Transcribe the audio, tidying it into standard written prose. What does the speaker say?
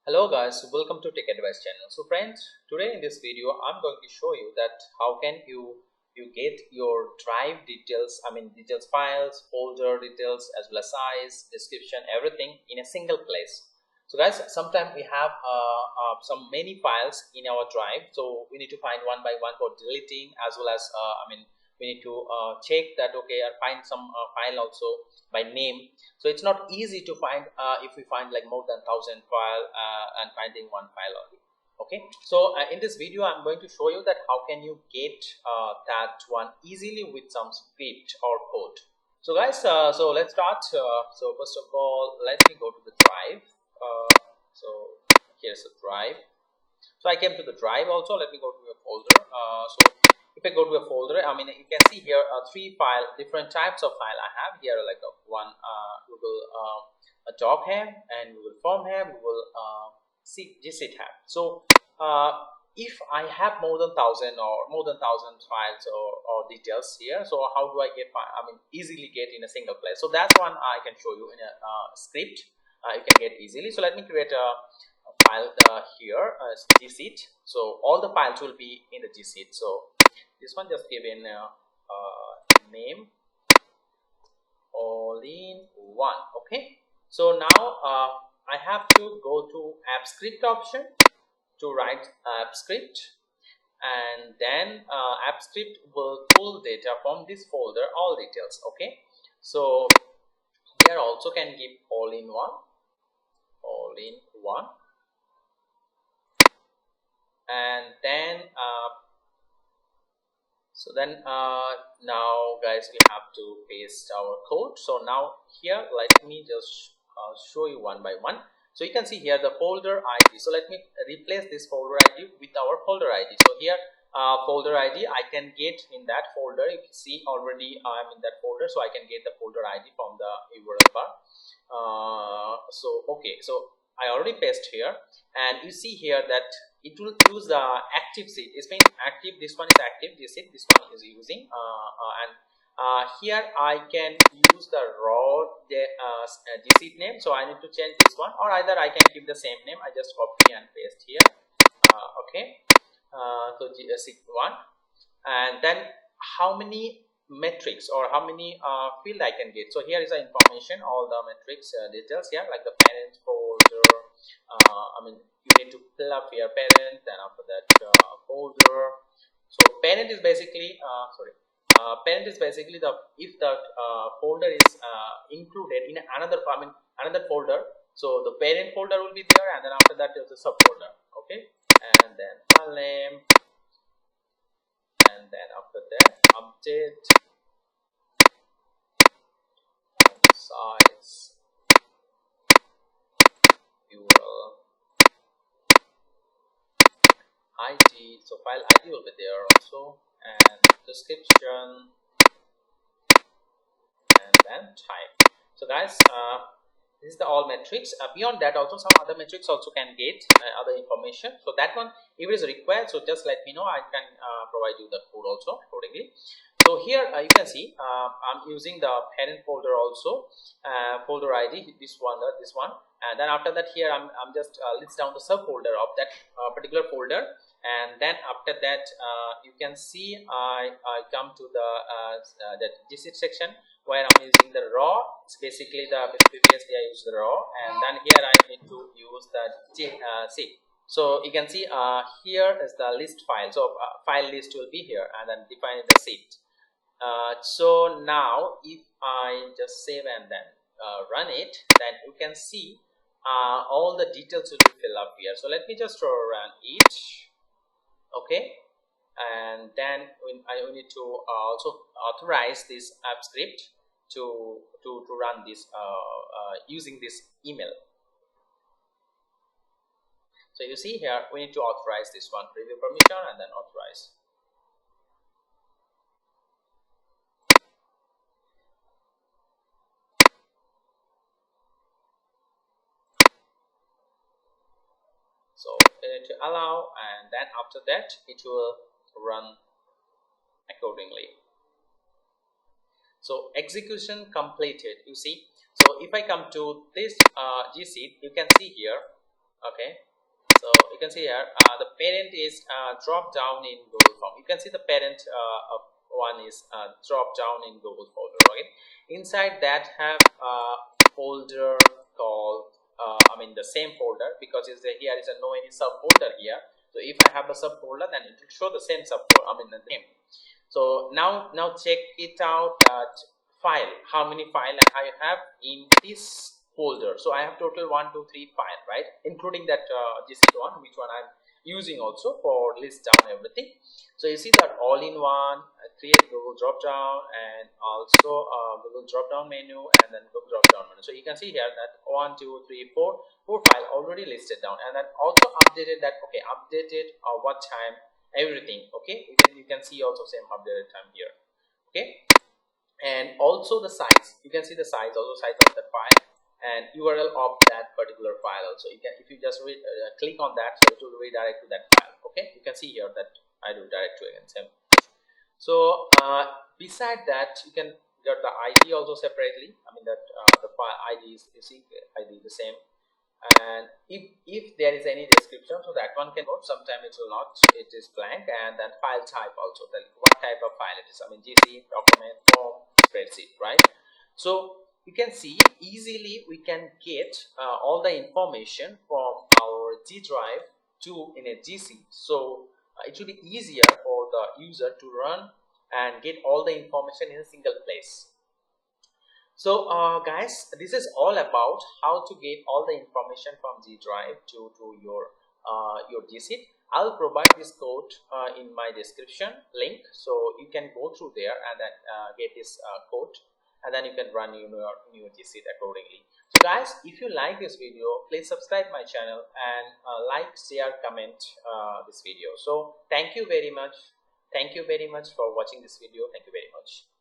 Hello guys, welcome to Tech Advice channel. So friends, today in this video I'm going to show you that how can you get your drive details, details files, folder details as well as size, description, everything in a single place. So guys, sometimes we have some many files in our drive, so we need to find one by one for deleting as well as we need to check that okay, or find some file also by name. So it's not easy to find if we find like more than 1,000 file and finding one file only. Okay, so in this video I'm going to show you that how can you get that one easily with some script or code. So guys, so let's start. So first of all, let me go to the drive. So here's the drive. So I came to the drive also. Let me go to a folder. So if I go to a folder, you can see here three different types of file I have here, like one Google a doc have, and Google form have, Google Gsheet have. So if I have more than 1,000 or more than 1,000 files or details here, so how do I get easily get in a single place? So that one I can show you in a script. You can get easily. So let me create a file here, Gsheet. So all the files will be in the Gsheet. So this one just give in name all in one. Okay, so now I have to go to app script option to write app script, and then app script will pull data from this folder, all details. Okay, so here also can give all in one, and then now guys, we have to paste our code. So now here let me just show you one by one. So you can see here the folder ID. So let me replace this folder ID with our folder ID. So here folder ID I can get in that folder. You can see already I'm in that folder, so I can get the folder ID from the URL bar. So okay, so I already paste here, and you see here that it will use the active seed. It's been active. This one is active. This one is using here I can use the raw Gsheet name. So I need to change this one, or either I can keep the same name. I just copy and paste here. Okay, so Gsheet one, and then how many metrics or how many field I can get. So here is the information, all the metrics details here, like the parent folder. You need to fill up your parent, then after that folder. So parent is basically parent is basically the if the folder is included in another folder. So the parent folder will be there, and then after that there's a subfolder. Okay, and then file name, and then after that update, size, URL, ID. So file ID will be there also, and description, and then type. So guys, this is the all metrics. Beyond that also some other metrics also can get other information. So that one, if it is required, so just let me know. I can provide you the code also accordingly. So here you can see I'm using the parent folder also, folder ID, this one, and then after that here I'm just list down the subfolder of that particular folder, and then after that you can see I come to the Gsheet section where I'm using the raw. It's basically the previously I used the raw, and then here I need to use the Gsheet. So you can see here is the list file. So file list will be here, and then define the Gsheet. So now if I just save and then run it, then you can see all the details will be filled up here. So let me just run it. Okay, and then I need to also authorize this app script to run this using this email. So you see here we need to authorize this one, preview permission, and then authorize. So you need to allow, and then after that it will run accordingly. So execution completed, you see. So if I come to this Gsheet, you can see here Okay, so you can see here the parent is dropped down in Google Form. You can see the parent of one is dropped down in Google folder. Okay, inside that have a folder called I mean the same folder, because is there here is a no any subfolder here. So if I have a subfolder, then it will show the same subfolder, I mean the name. So now check it out that file, how many file I have in this folder. So I have total 1 2 3 file, right, including that Gsheet one, which one I'm using also for list down everything. So you see that all in one, create Google drop down, and also Google drop down menu, and then Google drop down menu. So you can see here that 1 2 3 4 file already listed down, and then also updated that, okay, updated what time, everything. Okay, you can see also same updated time here. Okay, and also the size, you can see the size, also size of the file and URL of that particular file. Also you can, if you just click on that, so it will redirect to that file. Okay, you can see here that I do direct to again same. So beside that, you can get the ID also separately. I mean that the file ID is, you see, ID the same. And if there is any description, so that one can go, sometimes it will not, it is blank. And then file type also, then what type of file it is, I mean GC, document, form, spreadsheet, right? So you can see easily we can get all the information from our Gdrive to in a GC. So it will be easier for the user to run and get all the information in a single place. So guys, this is all about how to get all the information from Gdrive to your Gseed. I'll provide this code in my description link, so you can go through there and then get this code, and then you can run your Gseed accordingly. So guys, if you like this video, please subscribe my channel and like, share, comment this video. So thank you very much. Thank you very much for watching this video. Thank you very much.